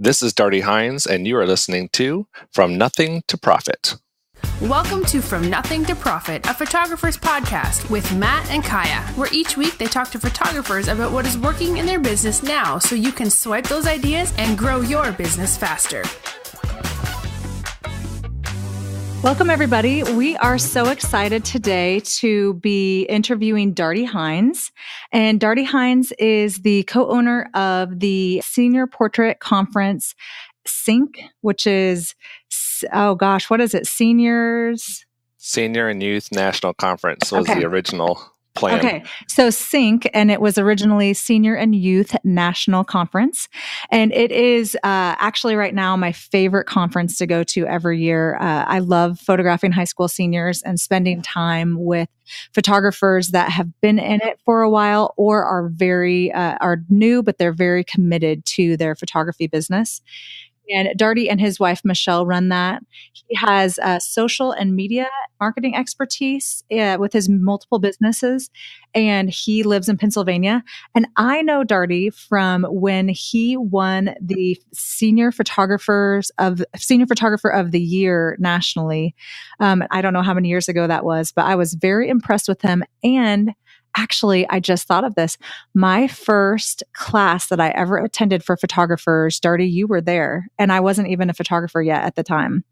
This is Darty Hines, and you are listening to From Nothing to Profit. Welcome to From Nothing to Profit, a photographer's podcast with Matt and Kaya, where each week they talk to photographers about what is working in their business now so you can swipe those ideas and grow your business faster. Welcome, everybody. We are so excited today to be interviewing Darty Hines. And Darty Hines is the co-owner of the Senior Portrait Conference SYNC, which is, what is it? Senior and Youth National Conference was the original plan. Okay, so SYNC, and it was originally Senior and Youth National Conference. And it is actually right now my favorite conference to go to every year. I love photographing high school seniors and spending time with photographers that have been in it for a while or are new, but they're very committed to their photography business. And Darty and his wife, Michelle, run that. He has social and media marketing expertise with his multiple businesses, and he lives in Pennsylvania. And I know Darty from when he won the Senior Photographer of the Year nationally. I don't know how many years ago that was, but I was very impressed with him. And actually, I just thought of this. My first class that I ever attended for photographers, Darty, you were there, and I wasn't even a photographer yet at the time.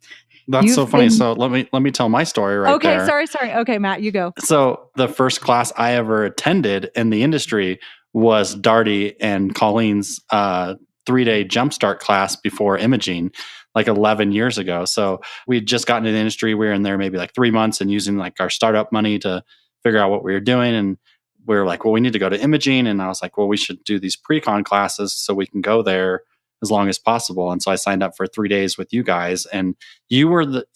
That's so funny. So let me tell my story right there. Okay, sorry. Okay, Matt, you go. So the first class I ever attended in the industry was Darty and Colleen's 3-day jumpstart class before imaging, like 11 years ago. So we'd just gotten into the industry. We were in there maybe like 3 months and using like our startup money to figure out what we were doing. And we were like, well, we need to go to imaging. And I was like, well, we should do these pre-con classes so we can go there as long as possible. And so I signed up for 3 days with you guys. And you were the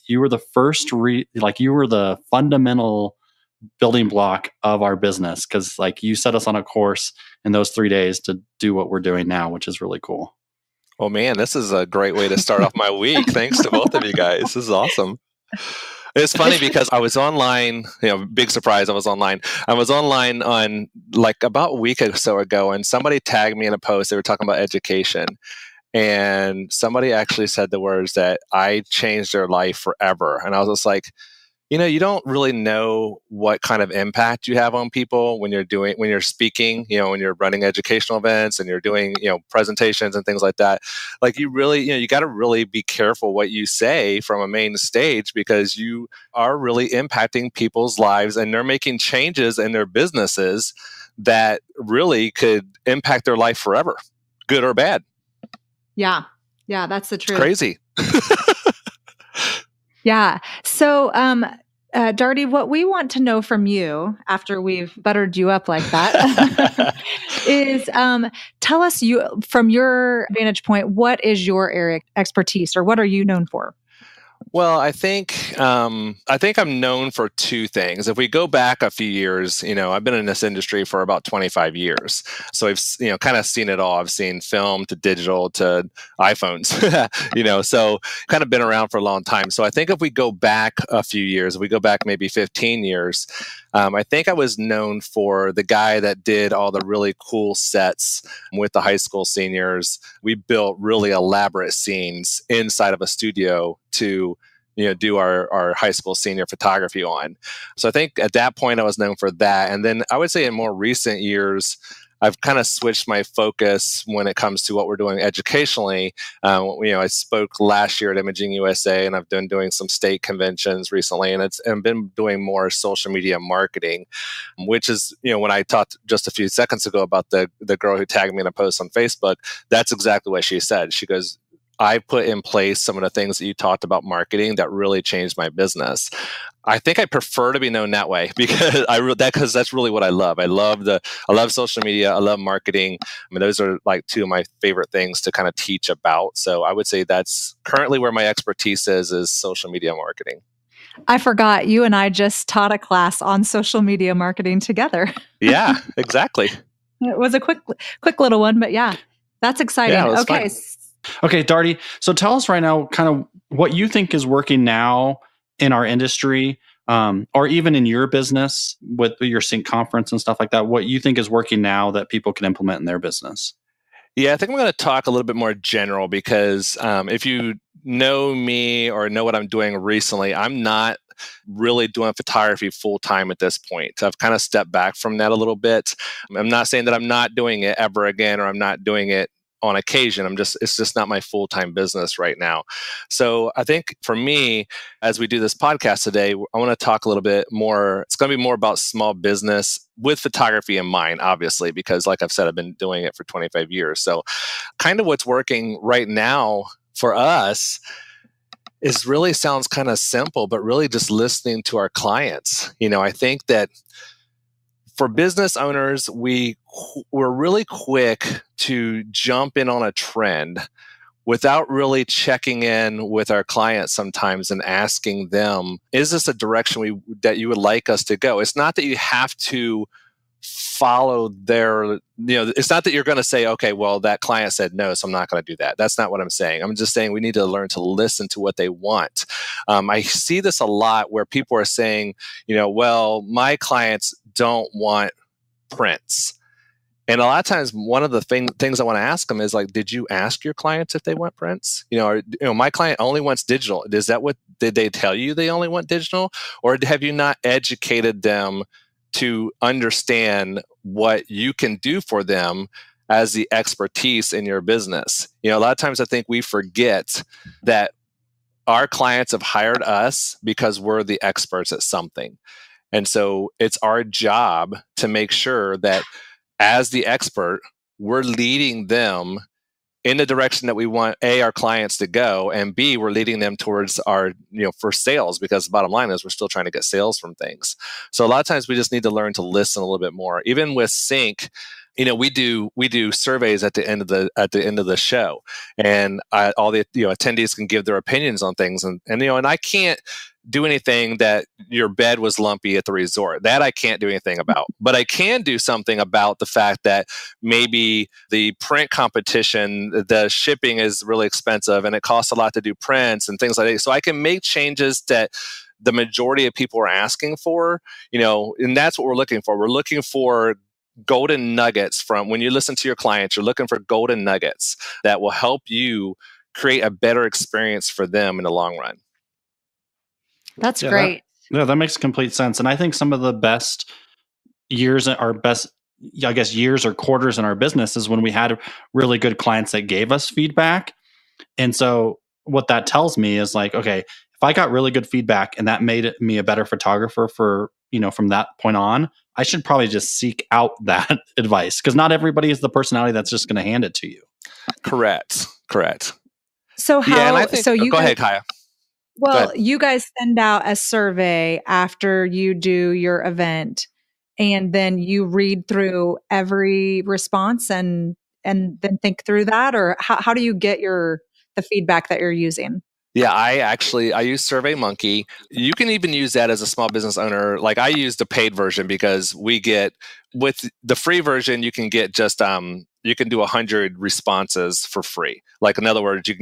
first, you were the fundamental building block of our business. Cause like you set us on a course in those 3 days to do what we're doing now, which is really cool. Well, man, this is a great way to start off my week. Thanks to both of you guys. This is awesome. It's funny because I was online, big surprise, I was online. I was online on like about a week or so ago, and somebody tagged me in a post. They were talking about education. And somebody actually said the words that I changed their life forever. And I was just like, you don't really know what kind of impact you have on people when you're speaking, when you're running educational events and you're doing, presentations and things like that. Like you really, you got to really be careful what you say from a main stage because you are really impacting people's lives and they're making changes in their businesses that really could impact their life forever, good or bad. Yeah, that's the truth. Crazy. Yeah. So, Darty, what we want to know from you after we've buttered you up like that is tell us from your vantage point, what is your area of expertise or what are you known for? Well, I think I'm known for two things. If we go back a few years, I've been in this industry for about 25 years. So I've, kind of seen it all. I've seen film to digital to iPhones, so kind of been around for a long time. So I think if we go back a few years, if we go back maybe 15 years, I think I was known for the guy that did all the really cool sets with the high school seniors. We built really elaborate scenes inside of a studio to do our high school senior photography on. So I think at that point I was known for that. And then I would say in more recent years, I've kind of switched my focus when it comes to what we're doing educationally. I spoke last year at Imaging USA, and I've been doing some state conventions recently, and I've been doing more social media marketing, which is, when I talked just a few seconds ago about the girl who tagged me in a post on Facebook, that's exactly what she said. She goes, I put in place some of the things that you talked about marketing that really changed my business. I think I prefer to be known that way because because that's really what I love. I love social media. I love marketing. I mean, those are like two of my favorite things to kind of teach about. So I would say that's currently where my expertise is social media marketing. I forgot you and I just taught a class on social media marketing together. Yeah, exactly. It was a quick little one, but yeah, that's exciting. Yeah, okay. Fun. Okay, Darty. So tell us right now kind of what you think is working now in our industry, or even in your business with your SYNC conference and stuff like that, what you think is working now that people can implement in their business. Yeah, I think I'm going to talk a little bit more general because if you know me or know what I'm doing recently, I'm not really doing photography full time at this point. I've kind of stepped back from that a little bit. I'm not saying that I'm not doing it ever again or I'm not doing it on occasion. It's just not my full time business right now. So I think for me, as we do this podcast today, I want to talk a little bit more. It's going to be more about small business with photography in mind, obviously, because like I've said, I've been doing it for 25 years. So kind of what's working right now for us is really sounds kind of simple, but really just listening to our clients. I think that for business owners, we're really quick to jump in on a trend without really checking in with our clients sometimes and asking them, is this a direction that you would like us to go? It's not that you have to follow it's not that you're going to say, okay, well, that client said no, so I'm not going to do that. That's not what I'm saying. I'm just saying we need to learn to listen to what they want. I see this a lot where people are saying, well, my clients don't want prints. And a lot of times, one of the things I want to ask them is like, did you ask your clients if they want prints? My client only wants digital. Did they tell you they only want digital? Or have you not educated them to understand what you can do for them as the expertise in your business? A lot of times I think we forget that our clients have hired us because we're the experts at something. And so it's our job to make sure that as the expert, we're leading them in the direction that we want our clients to go, and B, we're leading them towards our, for sales, because the bottom line is we're still trying to get sales from things. So a lot of times we just need to learn to listen a little bit more. Even with Sync, we do surveys at the end of the show, and all the attendees can give their opinions on things, and I can't do anything that your bed was lumpy at the resort. That I can't do anything about. But I can do something about the fact that maybe the print competition, the shipping is really expensive and it costs a lot to do prints and things like that. So I can make changes that the majority of people are asking for, and that's what we're looking for. We're looking for golden nuggets from when you listen to your clients. You're looking for golden nuggets that will help you create a better experience for them in the long run. That's great. That makes complete sense. And I think some of the best years or quarters in our business is when we had really good clients that gave us feedback. And so what that tells me is like, okay, if I got really good feedback and that made me a better photographer for, from that point on, I should probably just seek out that advice, because not everybody is the personality that's just going to hand it to you. Correct. So how? Yeah, and I think, go ahead, Kaya. Well, you guys send out a survey after you do your event, and then you read through every response and then think through that, or how do you get the feedback that you're using? Yeah, I use SurveyMonkey. You can even use that as a small business owner. Like I use the paid version because we get, with the free version, you can get just you can do 100 responses for free. Like in other words, you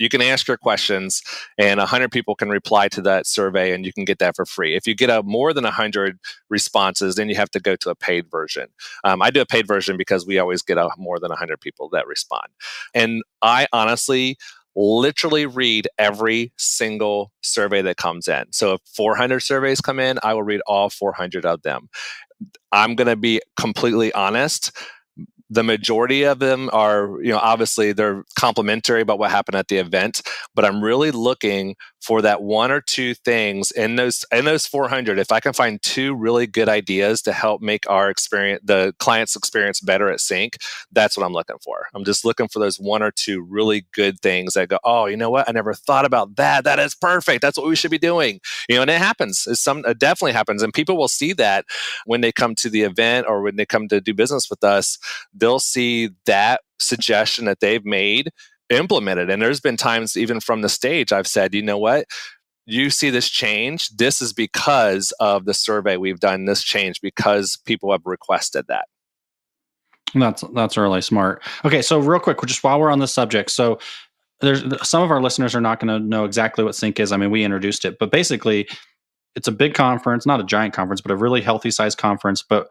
can ask your questions and 100 people can reply to that survey and you can get that for free. If you get more than 100 responses, then you have to go to a paid version. I do a paid version because we always get more than 100 people that respond. And I honestly literally read every single survey that comes in. So if 400 surveys come in, I will read all 400 of them. I'm going to be completely honest. The majority of them are, obviously they're complimentary about what happened at the event, but I'm really looking for that one or two things in those 400. If I can find two really good ideas to help make the client's experience better at Sync, that's what I'm looking for. I'm just looking for those one or two really good things that go, oh, you know what? I never thought about that. That is perfect. That's what we should be doing. And it happens. It definitely happens. And people will see that when they come to the event or when they come to do business with us. They'll see that suggestion that they've made implemented. And there's been times even from the stage I've said, you know what? You see this change. This is because of the survey we've done. This change because people have requested that. That's really smart. Okay, so real quick, just while we're on this subject, so there's some of our listeners are not going to know exactly what Sync is. I mean, we introduced it, but basically, it's a big conference, not a giant conference, but a really healthy sized conference. But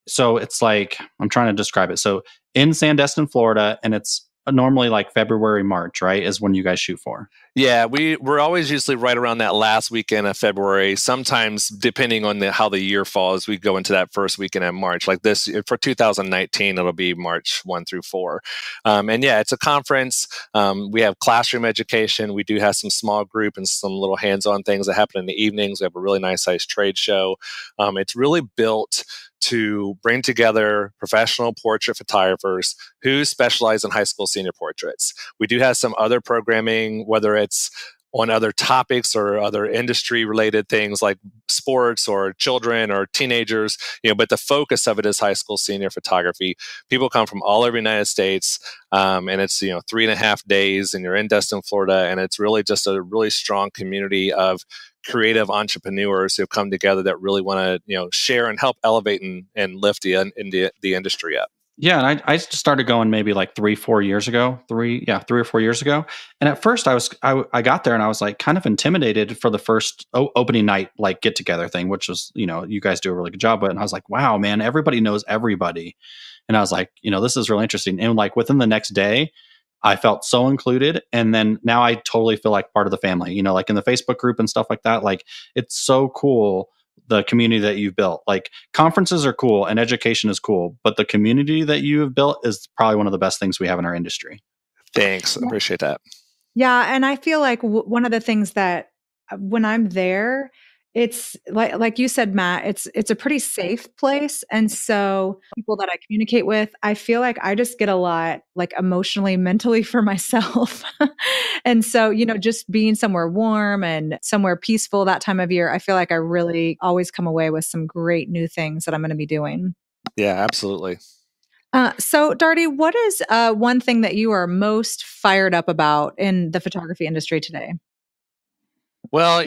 So it's like, I'm trying to describe it. So in Sandestin, Florida, and it's normally like February, March, right? Is when you guys shoot for. Yeah, we're always usually right around that last weekend of February. Sometimes, depending on how the year falls, we go into that first weekend in March. Like this for 2019, it'll be March 1 through 4. And yeah, it's a conference. We have classroom education. We do have some small group and some little hands-on things that happen in the evenings. We have a really nice sized trade show. It's really built to bring together professional portrait photographers who specialize in high school senior portraits. We do have some other programming, whether it's on other topics or other industry related things like sports or children or teenagers, but the focus of it is high school senior photography. People come from all over the United States, and it's 3.5 days, and you're in Destin, Florida, and it's really just a really strong community of creative entrepreneurs who have come together that really want to share and help elevate and lift the industry up. Yeah, and I started going maybe like 3-4 years ago, 3 or 4 years ago. And at first I got there and I was like kind of intimidated for the first opening night like get together thing, which was, you guys do a really good job with. And I was like, wow, man, everybody knows everybody. And I was like, this is really interesting. And like within the next day, I felt so included. And then now I totally feel like part of the family, like in the Facebook group and stuff like that. Like it's so cool, the community that you've built. Like conferences are cool and education is cool, but the community that you have built is probably one of the best things we have in our industry. Thanks. I appreciate that. Yeah. And I feel like one of the things that when I'm there, it's like you said, Matt, it's a pretty safe place. And so people that I communicate with, I feel like I just get a lot like emotionally, mentally for myself. And so, just being somewhere warm and somewhere peaceful that time of year, I feel like I really always come away with some great new things that I'm going to be doing. Yeah, absolutely. So Darty, what is one thing that you are most fired up about in the photography industry today? Well,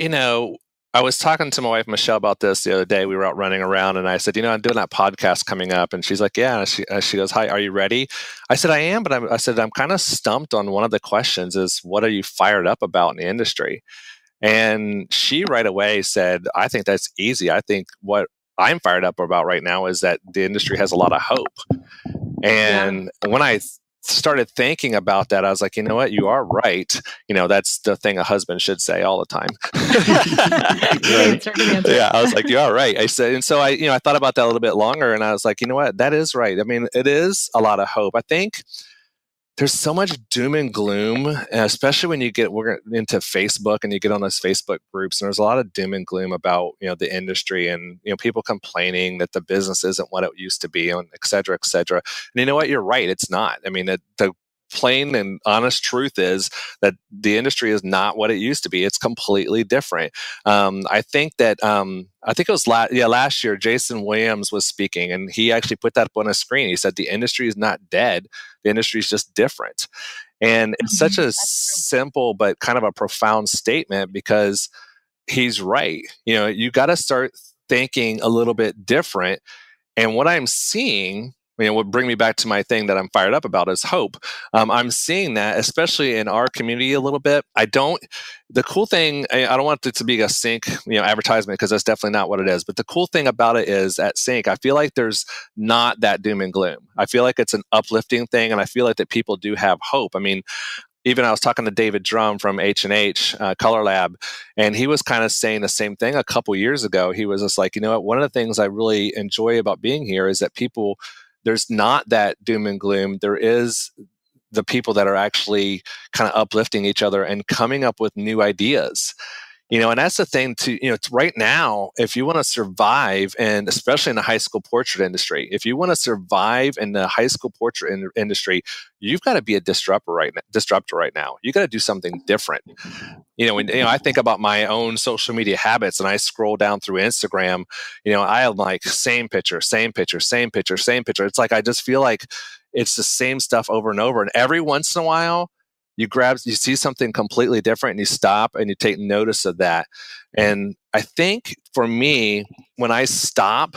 I was talking to my wife, Michelle, about this the other day. We were out running around and I said, I'm doing that podcast coming up. And she's like, yeah. She goes, hi, are you ready? I said, I am. But I said, I'm kind of stumped on one of the questions is, what are you fired up about in the industry? And she right away said, I think that's easy. I think what I'm fired up about right now is that the industry has a lot of hope. And when I started thinking about that, I was like, you know what, you are right. That's the thing a husband should say all the time. Yeah, I was like, you are right. I said, and so I thought about that a little bit longer, and I was like, you know what, that is right. I mean, it is a lot of hope. I think there's so much doom and gloom, especially when we're into Facebook and you get on those Facebook groups, and there's a lot of doom and gloom about, the industry and, people complaining that the business isn't what it used to be, and et cetera, et cetera. And you know what? You're right. It's not. I mean, the plain and honest truth is that the industry is not what it used to be. It's completely different. I think that, I think it was last year, Jason Williams was speaking, and he actually put that up on a screen. He said, the industry is not dead. The industry is just different. And it's such a simple, but kind of a profound statement because he's right. You got to start thinking a little bit different. And what I'm seeing, what bring me back to my thing that I'm fired up about is hope. I'm seeing that, especially in our community a little bit. The cool thing, I don't want it to be a Sync, advertisement, because that's definitely not what it is. But the cool thing about it is at Sync, I feel like there's not that doom and gloom. I feel like it's an uplifting thing, and I feel like that people do have hope. I mean, even I was talking to David Drum from H&H Color Lab, and he was kind of saying the same thing a couple years ago. He was just like, what, one of the things I really enjoy about being here is that there's not that doom and gloom. There is the people that are actually kind of uplifting each other and coming up with new ideas. And that's the thing too, right now, if you want to survive, and especially in the high school portrait industry, if you want to survive in the high school portrait industry, you've got to be a disruptor right now. You got to do something different. I think about my own social media habits, and I scroll down through Instagram, I am like, same picture, same picture, same picture, same picture. It's like, I just feel like it's the same stuff over and over. And every once in a while, you see something completely different and you stop and you take notice of that. And I think for me, when I stop,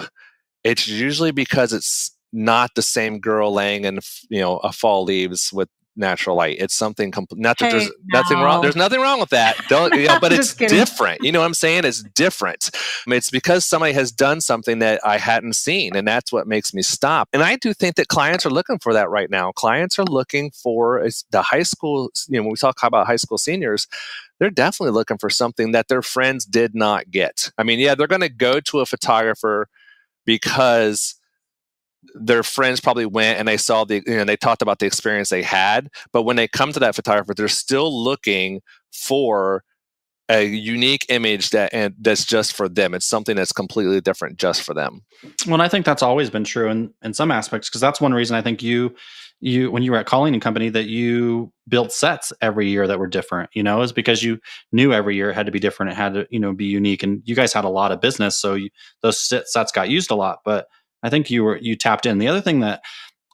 it's usually because it's not the same girl laying in, a fall leaves with natural light. It's something not that Hey, there's nothing wrong. There's nothing wrong with that. Don't, but it's Just kidding. different. You know what I'm saying? It's different. I mean, it's because somebody has done something that I hadn't seen, and that's what makes me stop. And I do think that clients are looking for that right now. Clients are looking for the high school, when we talk about high school seniors, they're definitely looking for something that their friends did not get. I mean, yeah, they're going to go to a photographer because their friends probably went and they saw they talked about the experience they had. But when they come to that photographer, they're still looking for a unique image that's just for them. It's something that's completely different just for them. Well, I think that's always been true in some aspects, because that's one reason I think you when you were at Colleen and Company that you built sets every year that were different, is because you knew every year it had to be different. It had to, be unique. And you guys had a lot of business, so those sets got used a lot. But I think you tapped in. The other thing that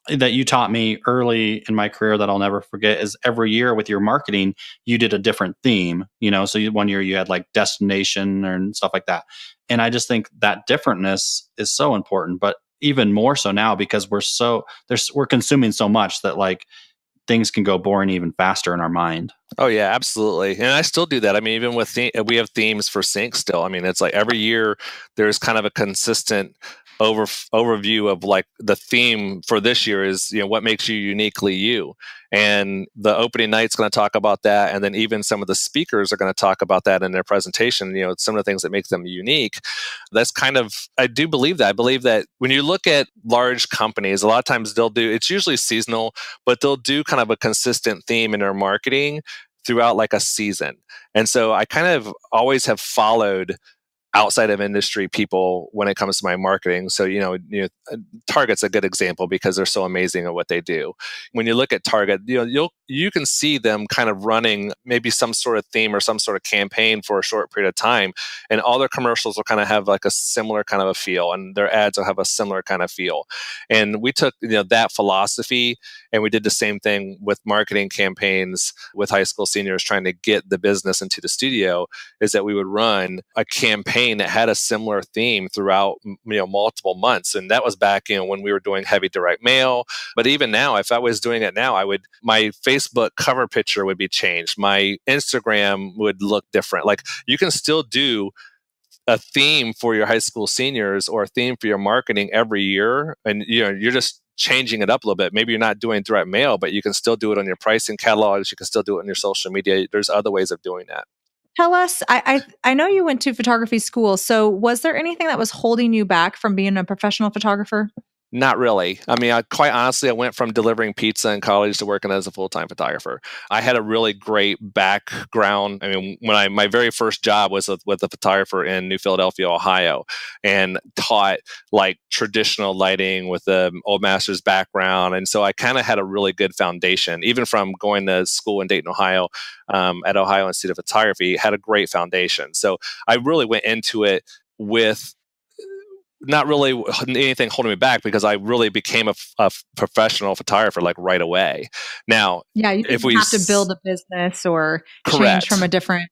you taught me early in my career that I'll never forget is every year with your marketing, you did a different theme, so one year you had like destination and stuff like that. And I just think that differentness is so important, but even more so now because we're consuming so much that like things can go boring even faster in our mind. Oh yeah, absolutely. And I still do that. I mean, even with we have themes for sync still. I mean, it's like every year there's kind of a consistent overview of like the theme for this year is, what makes you uniquely you. And the opening night's going to talk about that. And then even some of the speakers are going to talk about that in their presentation, some of the things that make them unique. That's kind of, I do believe that. I believe that when you look at large companies, a lot of times it's usually seasonal, but they'll do kind of a consistent theme in their marketing throughout like a season. And so I kind of always have followed outside of industry people when it comes to my marketing. So, Target's a good example because they're so amazing at what they do. When you look at Target, you can see them kind of running maybe some sort of theme or some sort of campaign for a short period of time. And all their commercials will kind of have like a similar kind of a feel, and their ads will have a similar kind of feel. And we took, that philosophy and we did the same thing with marketing campaigns with high school seniors trying to get the business into the studio, is that we would run a campaign that had a similar theme throughout multiple months. And that was back when we were doing heavy direct mail. But even now, if I was doing it now, my Facebook cover picture would be changed, my Instagram would look different. Like, you can still do a theme for your high school seniors or a theme for your marketing every year, and you're just changing it up a little bit. Maybe you're not doing direct mail, but you can still do it on your pricing catalogs. You can still do it on your social media. There's other ways of doing that. Tell us, I know you went to photography school. So was there anything that was holding you back from being a professional photographer? Not really. I mean, quite honestly, I went from delivering pizza in college to working as a full-time photographer. I had a really great background. I mean, when my very first job was with a photographer in New Philadelphia, Ohio, and taught like traditional lighting with the old master's background. And so I kind of had a really good foundation, even from going to school in Dayton, Ohio, at Ohio Institute of Photography, had a great foundation. So I really went into it with not really anything holding me back, because I really became a professional photographer like right away. Now, yeah, you didn't have to build a business or correct. Change from a different.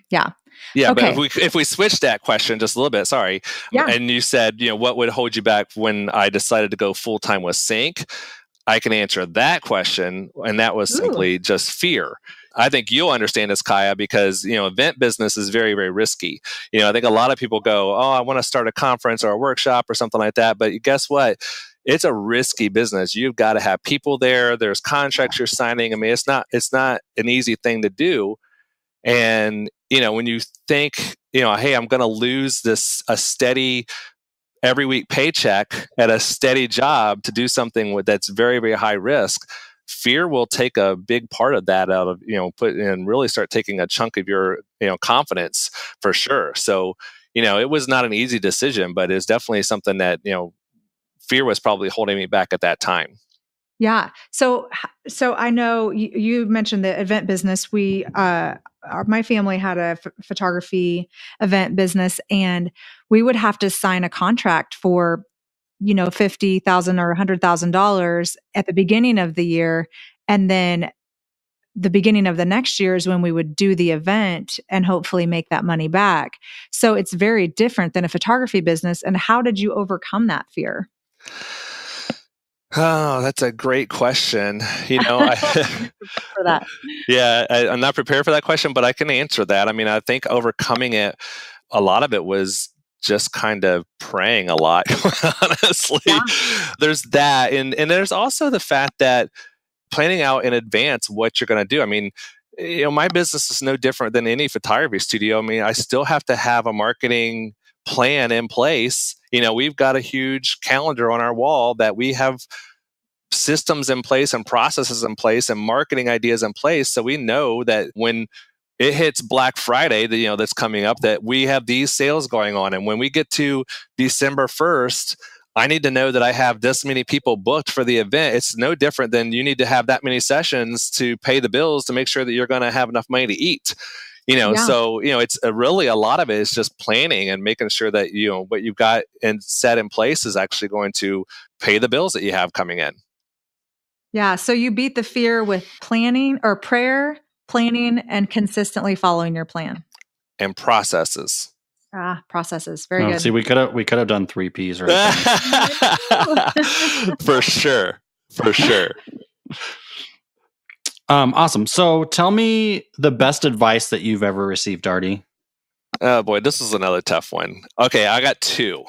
Yeah. Okay. But if we switch that question just a little bit, sorry. Yeah. And you said, what would hold you back when I decided to go full time with sync? I can answer that question, and that was simply just fear. I think you'll understand this, Kaya, because event business is very, very risky. I think a lot of people go, "Oh, I want to start a conference or a workshop or something like that," but guess what? It's a risky business. You've got to have people there. There's contracts you're signing. I mean, it's not an easy thing to do. And when you think, hey, I'm going to lose a steady every week paycheck at a steady job to do something that's very, very high risk, fear will take a big part of that out of, and really start taking a chunk of your, confidence for sure. So, it was not an easy decision, but it's definitely something that, fear was probably holding me back at that time. Yeah. So I know you mentioned the event business. My family had a photography event business, and we would have to sign a contract for, $50,000 or $100,000 at the beginning of the year. And then the beginning of the next year is when we would do the event and hopefully make that money back. So it's very different than a photography business. And how did you overcome that fear? Oh, that's a great question. For that. Yeah, I'm not prepared for that question, but I can answer that. I mean, I think overcoming it, a lot of it was just kind of praying a lot, honestly. Yeah. There's that. And there's also the fact that planning out in advance what you're going to do. I mean, my business is no different than any photography studio. I mean, I still have to have a marketing plan in place. We've got a huge calendar on our wall that we have systems in place and processes in place and marketing ideas in place. So we know that when it hits Black Friday, that's coming up, that we have these sales going on. And when we get to December 1st, I need to know that I have this many people booked for the event. It's no different than you need to have that many sessions to pay the bills to make sure that you're going to have enough money to eat. So it's really a lot of it is just planning and making sure that what you've got and set in place is actually going to pay the bills that you have coming in. Yeah. So you beat the fear with planning or prayer, planning, and consistently following your plan. And processes. Processes. Very good. See, we could have done 3 Ps right there. For sure. Awesome. So tell me the best advice that you've ever received, Darty. Oh boy, this is another tough one. Okay, I got 2.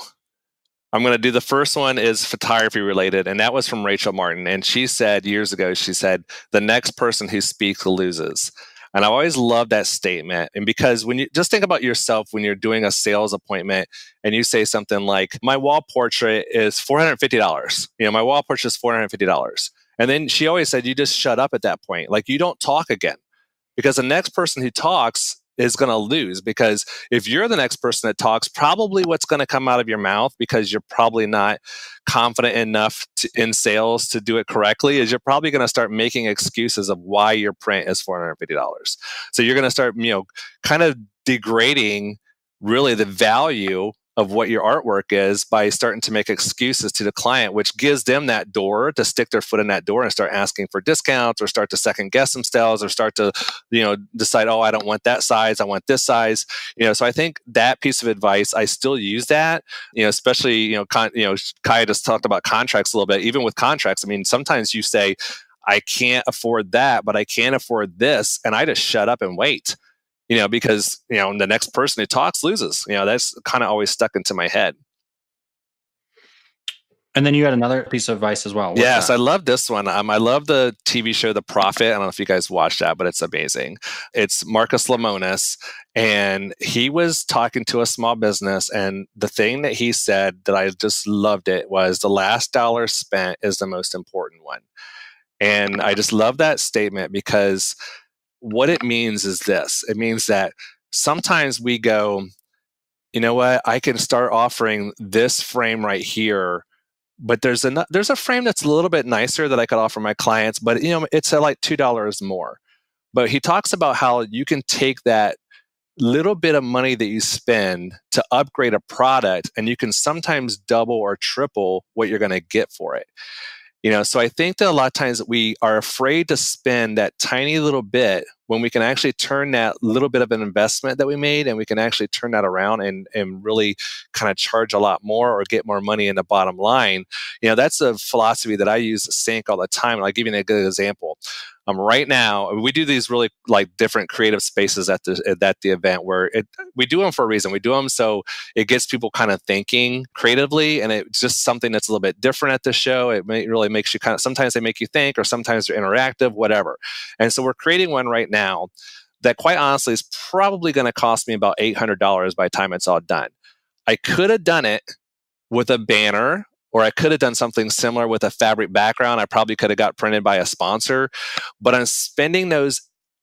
I'm going to do the first one is photography related, and that was from Rachel Martin. And she said years ago, the next person who speaks loses. And I always love that statement. And because when you just think about yourself, when you're doing a sales appointment and you say something like, my wall portrait is $450. My wall portrait is $450. And then she always said, you just shut up at that point. Like, you don't talk again, because the next person who talks is going to lose. Because if you're the next person that talks, probably what's going to come out of your mouth, because you're probably not confident enough in sales to do it correctly, is you're probably going to start making excuses of why your print is $450. So you're going to start, kind of degrading really the value of what your artwork is by starting to make excuses to the client, which gives them that door to stick their foot in that door and start asking for discounts, or start to second guess themselves, or start to, decide, oh, I don't want that size, I want this size. So I think that piece of advice, I still use that, especially, Kaya just talked about contracts a little bit. Even with contracts, I mean, sometimes you say, I can't afford that, but I can afford this. And I just shut up and wait. Because, the next person who talks loses. That's kind of always stuck into my head. And then you had another piece of advice as well. What's yes, that? I love this one. I love the TV show, The Prophet. I don't know if you guys watched that, but it's amazing. It's Marcus Lemonis, and he was talking to a small business, and the thing that he said that I just loved it was, the last dollar spent is the most important one. And I just love that statement, because what it means is this. It means that sometimes we go, you know what, I can start offering this frame right here, but there's a frame that's a little bit nicer that I could offer my clients, but it's at like $2 more. But he talks about how you can take that little bit of money that you spend to upgrade a product, and you can sometimes double or triple what you're going to get for it. So I think that a lot of times we are afraid to spend that tiny little bit when we can actually turn that little bit of an investment that we made, and we can actually turn that around and really kind of charge a lot more or get more money in the bottom line. That's a philosophy that I use to sync all the time. And I'll give you a good example. Right now, we do these really like different creative spaces at the event, where we do them for a reason. We do them so it gets people kind of thinking creatively, and it's just something that's a little bit different at the show. It really makes you sometimes they make you think, or sometimes they're interactive, whatever. And so we're creating one right now that, quite honestly, is probably going to cost me about $800 by the time it's all done. I could have done it with a banner, or I could have done something similar with a fabric background. I probably could have got printed by a sponsor, but I'm spending those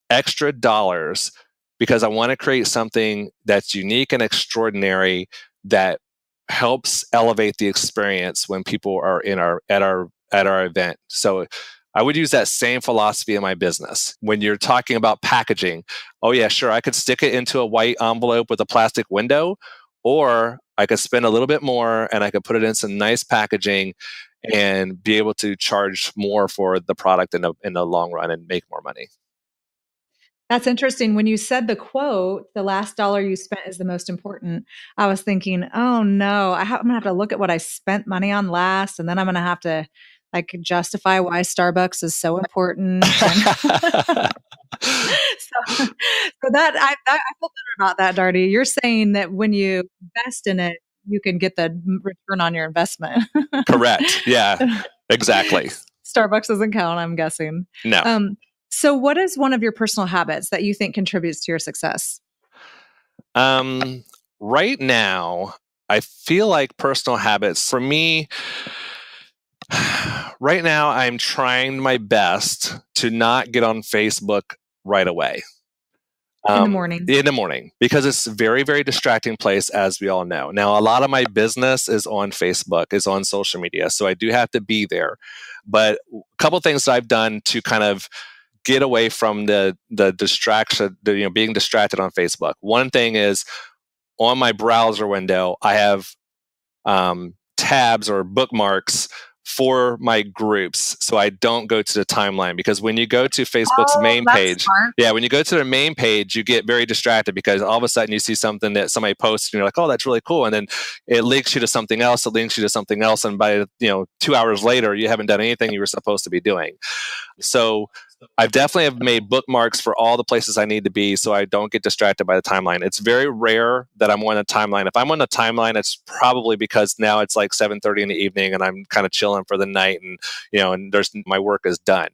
extra dollars because I want to create something that's unique and extraordinary that helps elevate the experience when people are at our event. So I would use that same philosophy in my business. When you're talking about packaging, oh yeah, sure, I could stick it into a white envelope with a plastic window, or I could spend a little bit more and I could put it in some nice packaging and be able to charge more for the product in the long run and make more money. That's interesting. When you said the quote, the last dollar you spent is the most important, I was thinking, oh no, I'm going to have to look at what I spent money on last. And then I'm going to have to like justify why Starbucks is so important. So that I feel better about that, Darty. You're saying that when you invest in it, you can get the return on your investment. Correct. Yeah, exactly. Starbucks doesn't count, I'm guessing. No. So what is one of your personal habits that you think contributes to your success? Right now, I feel like personal habits for me, right now, I'm trying my best to not get on Facebook right away. In the morning. In the morning, because it's a very, very distracting place, as we all know. Now, a lot of my business is on Facebook, is on social media, so I do have to be there. But a couple things that I've done to kind of get away from the distraction, being distracted on Facebook. One thing is on my browser window, I have tabs or bookmarks for my groups, so I don't go to the timeline, because when you go to Facebook's main page, when you go to their main page, you get very distracted because all of a sudden you see something that somebody posts and you're like, oh, that's really cool, and then it links you to something else, and by 2 hours later, you haven't done anything you were supposed to be doing. So I've definitely have made bookmarks for all the places I need to be so I don't get distracted by the timeline. It's very rare that I'm on a timeline. If I'm on a timeline, it's probably because now it's like 7:30 in the evening and I'm kind of chilling for the night, and and my work is done.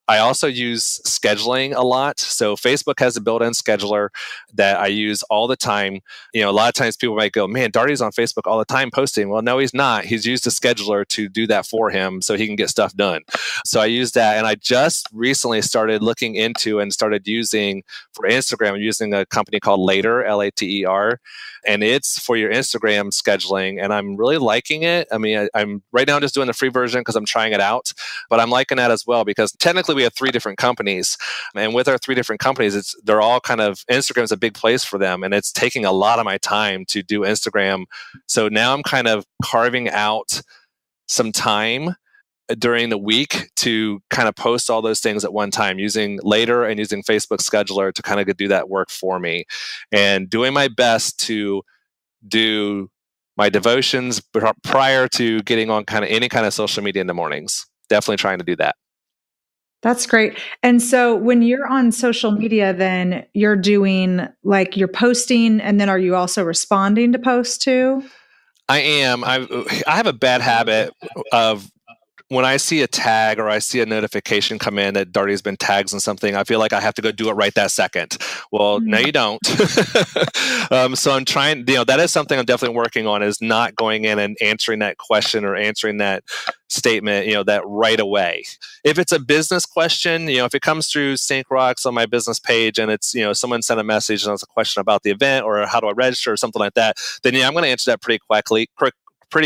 I also use scheduling a lot. So Facebook has a built-in scheduler that I use all the time. A lot of times people might go, man, Darty's on Facebook all the time posting. Well, no, he's not. He's used a scheduler to do that for him so he can get stuff done. So I use that. And I just recently started looking into and started using for Instagram, I'm using a company called Later, Later. And it's for your Instagram scheduling. And I'm really liking it. I mean, I'm right now just doing the free version because I'm trying it out. But I'm liking that as well, because technically we have 3 different companies. And with our 3 different companies, they're all kind of, Instagram's a big place for them. And it's taking a lot of my time to do Instagram. So now I'm kind of carving out some time during the week to kind of post all those things at one time, using Later and using Facebook Scheduler to kind of do that work for me, and doing my best to do my devotions prior to getting on kind of any kind of social media in the mornings. Definitely trying to do that. That's great. And so when you're on social media, then you're doing you're posting, and then are you also responding to posts too? I am. I have a bad habit of, when I see a tag or I see a notification come in that Darty's been tagged in something, I feel like I have to go do it right that second. Well, no, you don't. So I'm trying, that is something I'm definitely working on, is not going in and answering that question or answering that statement, that right away. If it's a business question, if it comes through SyncRocks on my business page and it's, someone sent a message and it's a question about the event or how do I register or something like that, then I'm going to answer that pretty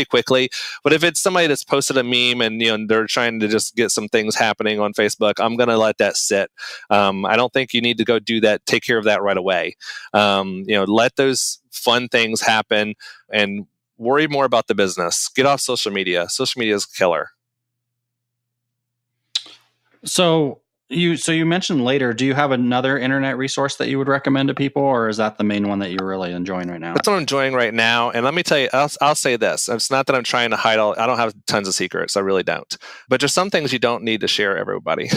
quickly. But if it's somebody that's posted a meme and they're trying to just get some things happening on Facebook, I'm going to let that sit. I don't think you need to go do that, take care of that right away. Let those fun things happen and worry more about the business. Get off social media. Social media is killer. So you mentioned Later. Do you have another internet resource that you would recommend to people, or is that the main one that you're really enjoying right now? That's what I'm enjoying right now. And let me tell you, I'll say this. It's not that I'm trying to hide I don't have tons of secrets. I really don't. But there's some things you don't need to share everybody.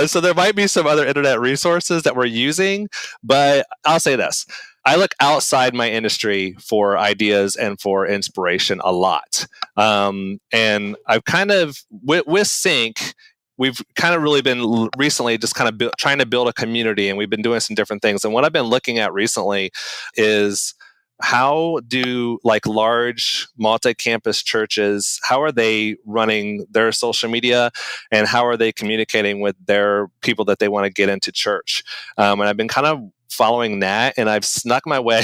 So there might be some other internet resources that we're using, but I'll say this. I look outside my industry for ideas and for inspiration a lot. And I've kind of, with Sync, we've kind of really been recently just kind of trying to build a community, and we've been doing some different things. And what I've been looking at recently is, how do large multi-campus churches, how are they running their social media, and how are they communicating with their people that they want to get into church? And I've been kind of following that, and I've snuck my way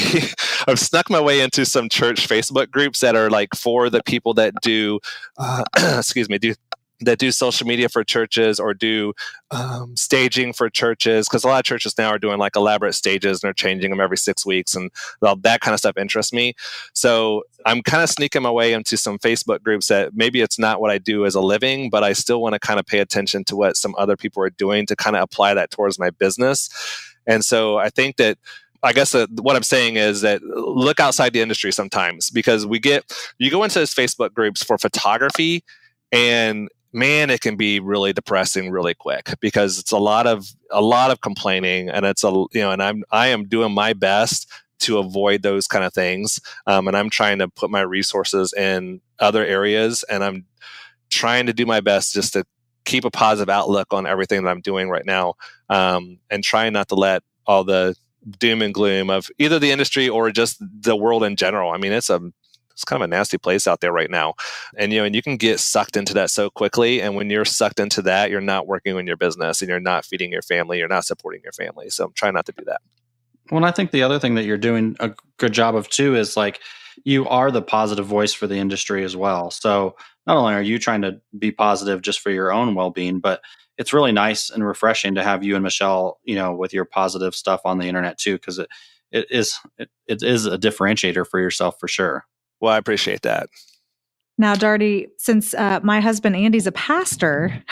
into some church Facebook groups that are for the people that do that do social media for churches, or do staging for churches, because a lot of churches now are doing elaborate stages and they're changing them every 6 weeks, and that kind of stuff interests me. So I'm kind of sneaking my way into some Facebook groups that maybe it's not what I do as a living, but I still want to kind of pay attention to what some other people are doing to kind of apply that towards my business. And so I think that, I guess what I'm saying is that look outside the industry sometimes, because you go into those Facebook groups for photography, And man, it can be really depressing really quick because it's a lot of complaining, and and I am doing my best to avoid those kind of things. And I'm trying to put my resources in other areas, and I'm trying to do my best just to keep a positive outlook on everything that I'm doing right now, and trying not to let all the doom and gloom of either the industry or just the world in general. I mean, it's kind of a nasty place out there right now. And, and you can get sucked into that so quickly. And when you're sucked into that, you're not working on your business and you're not feeding your family. You're not supporting your family. So I'm trying not to do that. Well, and I think the other thing that you're doing a good job of too is like you are the positive voice for the industry as well. So not only are you trying to be positive just for your own well-being, but it's really nice and refreshing to have you and Michelle, with your positive stuff on the internet too, because it is a differentiator for yourself for sure. Well, I appreciate that. Now, Darty, since my husband Andy's a pastor,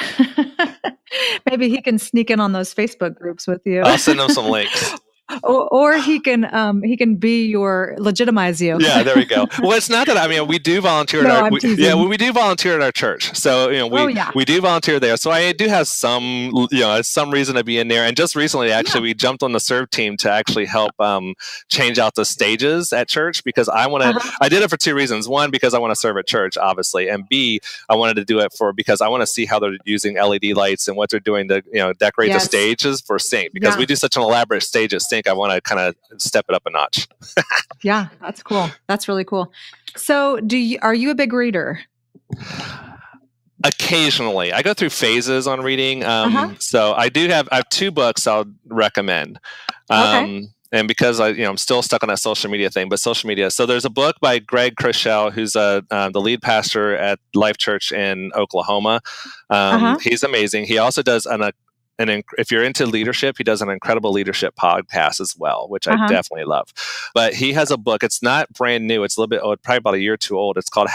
maybe he can sneak in on those Facebook groups with you. I'll send him some links. Or he can legitimize you. Yeah, there we go. Well, it's not that we do volunteer. We do volunteer at our church. So we do volunteer there. So I do have some reason to be in there. And just recently, actually, we jumped on the serve team to actually help change out the stages at church because I want to. I did it for two reasons. One, because I want to serve at church, obviously, and B, I wanted to do it because I want to see how they're using LED lights and what they're doing to decorate the stages for Sync because we do such an elaborate stage at Sync. I want to kind of step it up a notch. Yeah, that's cool. That's really cool. So are you a big reader? Occasionally. I go through phases on reading. So I have two books I'll recommend. And because I'm still stuck on that social media thing, but social media. So there's a book by Greg Krischel, who's the lead pastor at Life Church in Oklahoma. He's amazing. He also does and if you're into leadership, he does an incredible leadership podcast as well, which I definitely love. But he has a book. It's not brand new. It's a little bit old, probably about a year or two old. It's called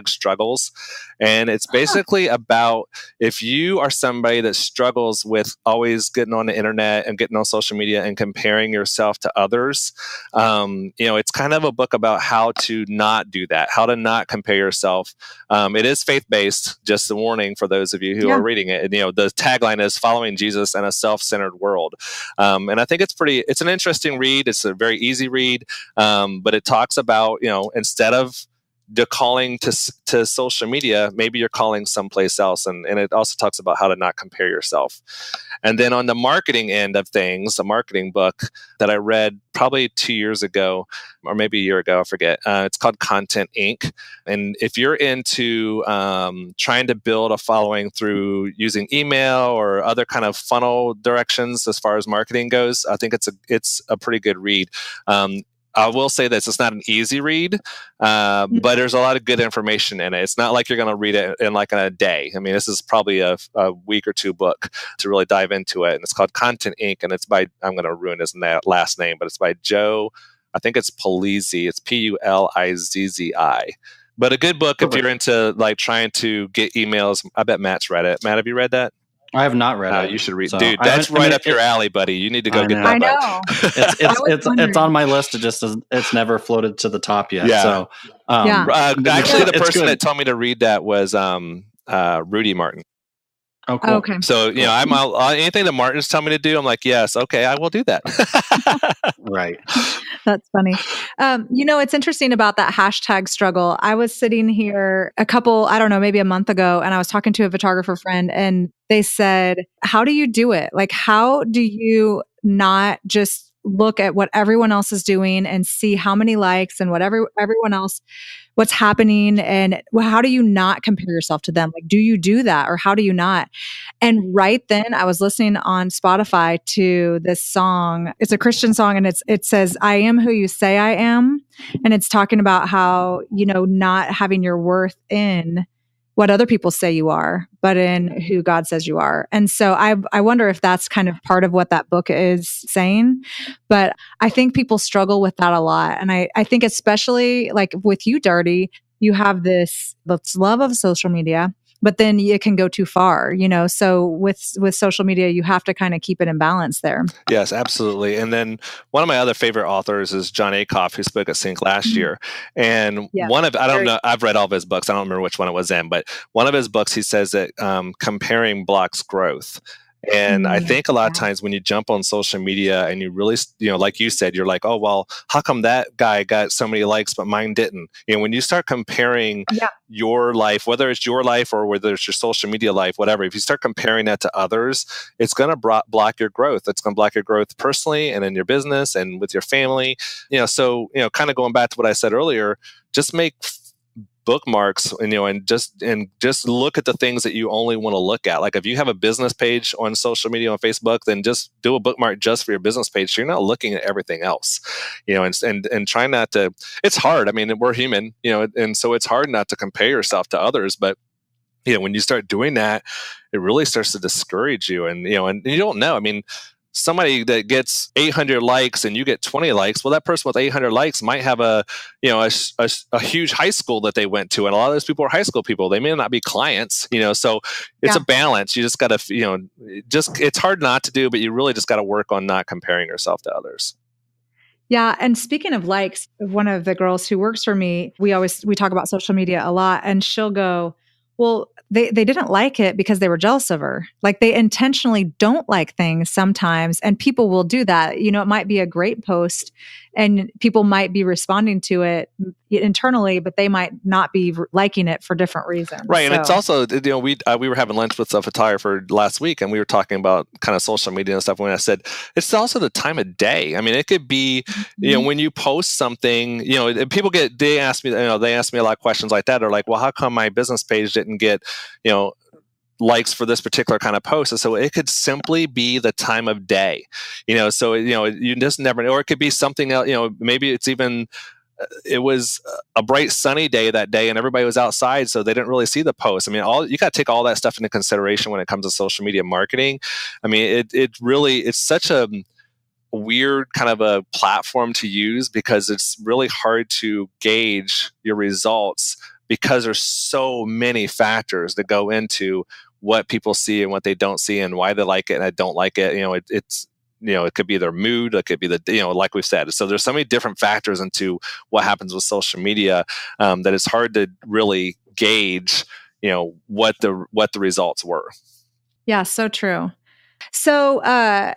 #Struggles. And it's basically about if you are somebody that struggles with always getting on the internet and getting on social media and comparing yourself to others, it's kind of a book about how to not do that, how to not compare yourself. It is faith-based, just a warning for those of you who are reading it. And, the tagline is following Jesus and a self-centered world. And I think it's an interesting read. It's a very easy read. But it talks about, instead of calling to social media, maybe you're calling someplace else. And it also talks about how to not compare yourself. And then on the marketing end of things, a marketing book that I read probably 2 years ago, or maybe a year ago, I forget. It's called Content Inc. And if you're into trying to build a following through using email or other kind of funnel directions as far as marketing goes, I think it's a pretty good read. I will say this, it's not an easy read, but there's a lot of good information in it. It's not like you're going to read it in a day. I mean, this is probably a week or two book to really dive into it. And it's called Content Inc. And it's by, I'm going to ruin his last name, but it's by Joe, I think it's Pulizzi. It's Pulizzi. But a good book if you're into trying to get emails. I bet Matt's read it. Matt, have you read that? I have not read it. You should read, dude. That's right up your alley, buddy. You need to go get that book. It's on my list. It's never floated to the top yet. Yeah. So, actually, the person that told me to read that was Rudy Martin. Oh, cool. Okay. So I'm anything that Martin's telling me to do, I'm like, yes, okay, I will do that. Right. That's funny. It's interesting about that #struggle. I was sitting here maybe a month ago, and I was talking to a photographer friend, and they said, how do you do it? How do you not just look at what everyone else is doing and see how many likes and whatever everyone else, what's happening, and how do you not compare yourself to them? Do you do that, or how do you not? And right then I was listening on Spotify to this song. It's a Christian song, and it says, I am who you say I am. And it's talking about how, not having your worth in what other people say you are, but in who God says you are. And so I wonder if that's kind of part of what that book is saying. But I think people struggle with that a lot. And I think especially with you, Darty, you have this love of social media. but then it can go too far, so with social media, you have to kind of keep it in balance there. Yes, absolutely. And then one of my other favorite authors is John Acuff, who spoke at Sync last year. And I don't know, I've read all of his books. I don't remember which one it was in, but one of his books, he says that comparing blocks growth. And I think a lot of times when you jump on social media and you really, like you said, you're like, oh, well, how come that guy got so many likes, but mine didn't? When you start comparing your life, whether it's your life or whether it's your social media life, whatever, if you start comparing that to others, it's going to block your growth. It's going to block your growth personally and in your business and with your family. So, kind of going back to what I said earlier, just make bookmarks and just look at the things that you only want to look at. Like if you have a business page on social media on Facebook, then just do a bookmark just for your business page, so you're not looking at everything else, and try not to. It's hard. I mean, we're human, and so it's hard not to compare yourself to others, but when you start doing that, it really starts to discourage you, and you don't know. I mean, somebody that gets 800 likes and you get 20 likes, well, that person with 800 likes might have a huge high school that they went to. And a lot of those people are high school people. They may not be clients, so it's a balance. You just got to, it's hard not to do, but you really just got to work on not comparing yourself to others. Yeah. And speaking of likes, one of the girls who works for me, we talk about social media a lot, and she'll go, well, they didn't like it because they were jealous of her. Like they intentionally don't like things sometimes, and people will do that. It might be a great post and people might be responding to it internally, but they might not be liking it for different reasons. Right. And it's also, we were having lunch with a photographer last week, and we were talking about kind of social media and stuff. When I said, it's also the time of day. I mean, it could be, when you post something, people they ask me a lot of questions like that. Or like, well, how come my business page didn't get, likes for this particular kind of post? And so it could simply be the time of day, so, you just never know. Or it could be something else, maybe it's even, it was a bright sunny day that day and everybody was outside, so they didn't really see the post. I mean, you got to take all that stuff into consideration when it comes to social media marketing. I mean, it's such a weird kind of a platform to use, because it's really hard to gauge your results, because there's so many factors that go into what people see and what they don't see, and why they like it and I don't like it. It could be their mood, it could be like we've said. So there's so many different factors into what happens with social media, that it's hard to really gauge, what the results were. Yeah, so true. So,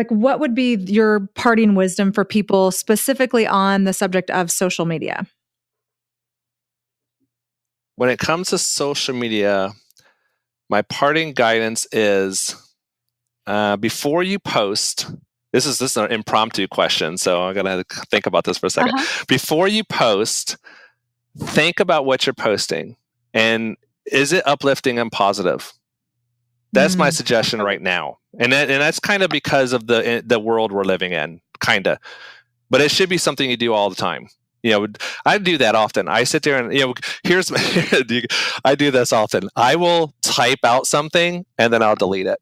what would be your parting wisdom for people specifically on the subject of social media? When it comes to social media, my parting guidance is, before you post, this is an impromptu question, so I'm going to think about this for a second. Before you post, think about what you're posting, and is it uplifting and positive? That's my suggestion right now. And that's kind of because of the world we're living in, kind of. But it should be something you do all the time. I do that often. I sit there and, I do this often. I will type out something and then I'll delete it.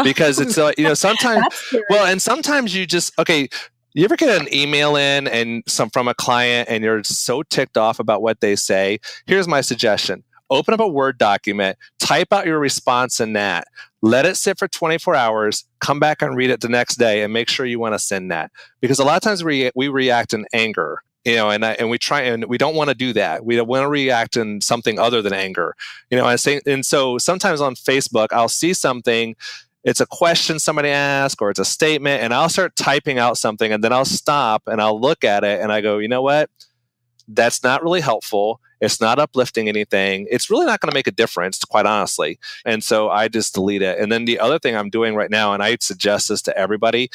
Because it's, sometimes, and sometimes you just, you ever get an email in and from a client and you're so ticked off about what they say? Here's my suggestion. Open up a Word document, type out your response in that, let it sit for 24 hours, come back and read it the next day, and make sure you want to send that. Because a lot of times we react in anger, and we try, and we don't want to do that. We don't want to react in something other than anger, and so sometimes on Facebook, I'll see something, it's a question somebody asked, or it's a statement, and I'll start typing out something, and then I'll stop and I'll look at it and I go, you know what? That's not really helpful. It's not uplifting anything. It's really not going to make a difference, quite honestly. And so I just delete it. And then the other thing I'm doing right now, and I suggest this to everybody,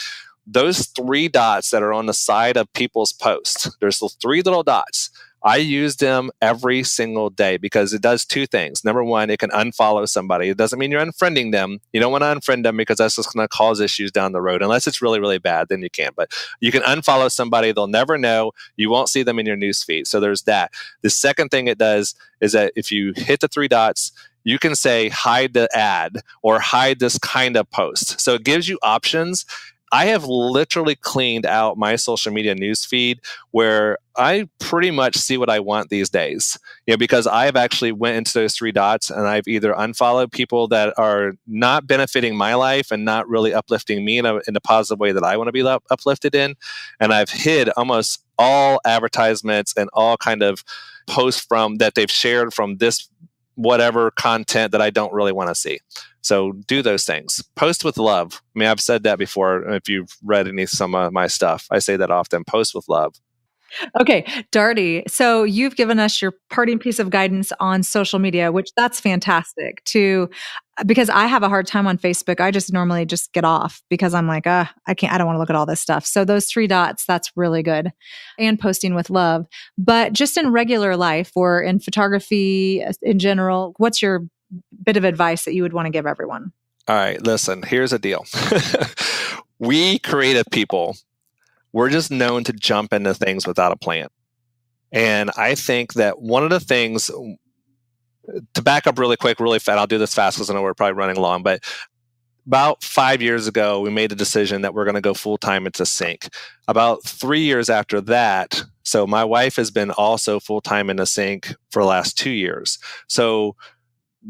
those 3 dots that are on the side of people's posts, there's those 3 little dots. I use them every single day because it does 2 things. Number one, it can unfollow somebody. It doesn't mean you're unfriending them. You don't want to unfriend them because that's just going to cause issues down the road. Unless it's really, really bad, then you can. But you can unfollow somebody. They'll never know. You won't see them in your newsfeed. So there's that. The second thing it does is that if you hit the 3 dots, you can say hide the ad or hide this kind of post. So it gives you options. I have literally cleaned out my social media newsfeed where I pretty much see what I want these days. Because I've actually went into those three dots and I've either unfollowed people that are not benefiting my life and not really uplifting me in a positive way that I want to be uplifted in. And I've hid almost all advertisements and all kind of posts from that they've shared from this whatever content that I don't really want to see. So do those things. Post with love. I mean, I've said that before. If you've read some of my stuff, I say that often. Post with love. Okay, Darty. So you've given us your parting piece of guidance on social media, which that's fantastic because I have a hard time on Facebook. I just normally just get off because I'm like, I don't want to look at all this stuff. So those three dots, that's really good. And posting with love. But just in regular life or in photography in general, what's your bit of advice that you would want to give everyone? All right, listen, here's a deal. We creative people, we're just known to jump into things without a plan. And I think that one of the things, to back up really quick, really fast, I'll do this fast because I know we're probably running long, but about 5 years ago, we made a decision that we're going to go full-time into sync. About 3 years after that, so my wife has been also full-time into sync for the last 2 years. So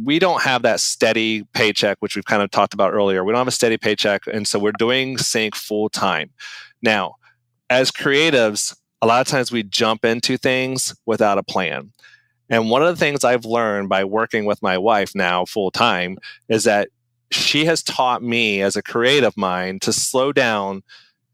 we don't have that steady paycheck, which we've kind of talked about earlier. We don't have a steady paycheck, and so we're doing sync full-time. Now, as creatives, a lot of times we jump into things without a plan. And one of the things I've learned by working with my wife now full-time is that she has taught me as a creative mind to slow down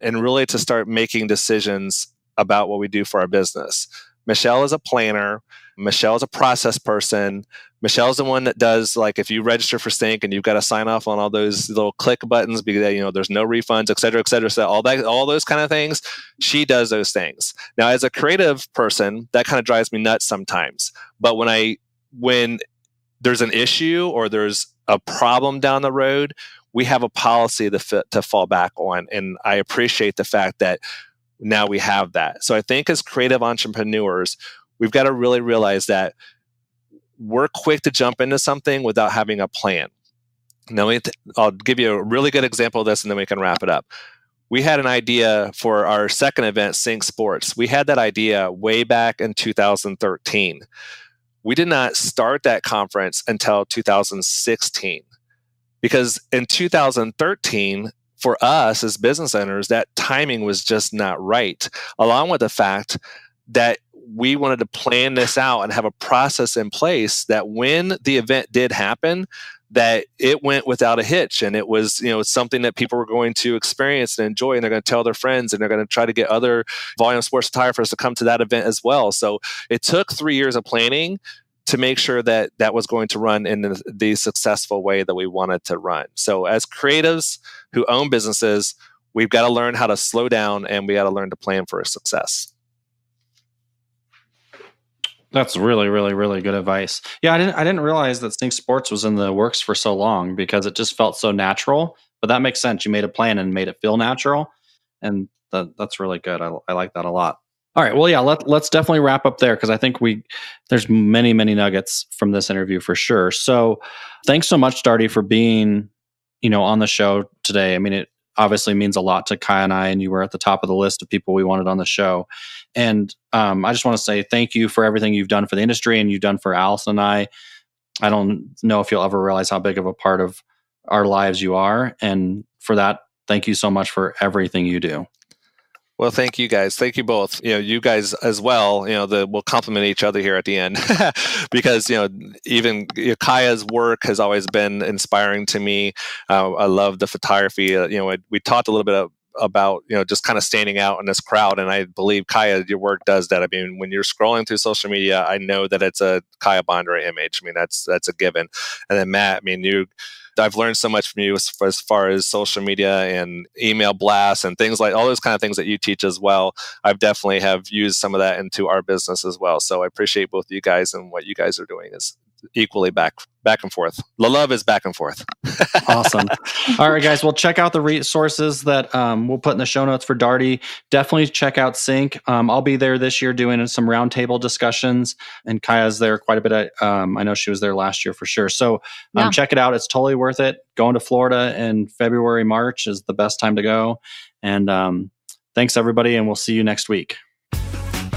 and really to start making decisions about what we do for our business. Michelle is a planner. Michelle is a process person. Michelle's the one that does, like, if you register for Sync and you've got to sign off on all those little click buttons because there's no refunds, et cetera, et cetera. So all those kind of things, she does those things. Now, as a creative person, that kind of drives me nuts sometimes. But when there's an issue or there's a problem down the road, we have a policy to fall back on, and I appreciate the fact that now we have that. So I think as creative entrepreneurs, we've got to really realize that we're quick to jump into something without having a plan. Now, I'll give you a really good example of this, and then we can wrap it up. We had an idea for our second event, Sync Sports. We had that idea way back in 2013. We did not start that conference until 2016 because in 2013, for us as business owners, that timing was just not right, along with the fact that we wanted to plan this out and have a process in place that when the event did happen, that it went without a hitch, and it was something that people were going to experience and enjoy, and they're going to tell their friends, and they're going to try to get other volume sports photographers to come to that event as well. So it took 3 years of planning to make sure that that was going to run in the successful way that we wanted to run. So as creatives who own businesses, we've got to learn how to slow down, and we got to learn to plan for success. That's really, really, really good advice. Yeah, I didn't realize that Sync Sports was in the works for so long because it just felt so natural. But that makes sense. You made a plan and made it feel natural, and that's really good. I like that a lot. All right. Well, yeah. Let's definitely wrap up there because I think there's many, many nuggets from this interview for sure. So, thanks so much, Darty, for being on the show today. I mean, it obviously means a lot to Kai and I, and you were at the top of the list of people we wanted on the show. And I just want to say thank you for everything you've done for the industry and you've done for Allison and I. I don't know if you'll ever realize how big of a part of our lives you are. And for that, thank you so much for everything you do. Well, thank you guys. Thank you both. You guys as well, we'll compliment each other here at the end because, even Kaya's work has always been inspiring to me. I love the photography. We talked a little bit about, just kind of standing out in this crowd. And I believe, Kaya, your work does that. I mean, when you're scrolling through social media, I know that it's a Kaya Bondra image. I mean, that's a given. And then Matt, I mean, I've learned so much from you as far as social media and email blasts and things like all those kind of things that you teach as well. I've definitely have used some of that into our business as well. So I appreciate both you guys and what you guys are doing is equally back and forth. The love is back and forth. Awesome. All right, guys. Well, check out the resources that we'll put in the show notes for Darty. Definitely check out Sync. I'll be there this year doing some roundtable discussions, and Kaya's there quite a bit. I know she was there last year for sure. So check it out. It's totally worth it. Going to Florida in February, March is the best time to go. And thanks, everybody, and we'll see you next week.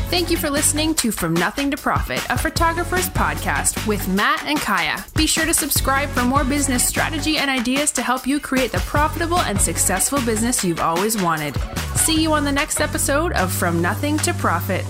Thank you for listening to From Nothing to Profit, a photographer's podcast with Matt and Kaya. Be sure to subscribe for more business strategy and ideas to help you create the profitable and successful business you've always wanted. See you on the next episode of From Nothing to Profit.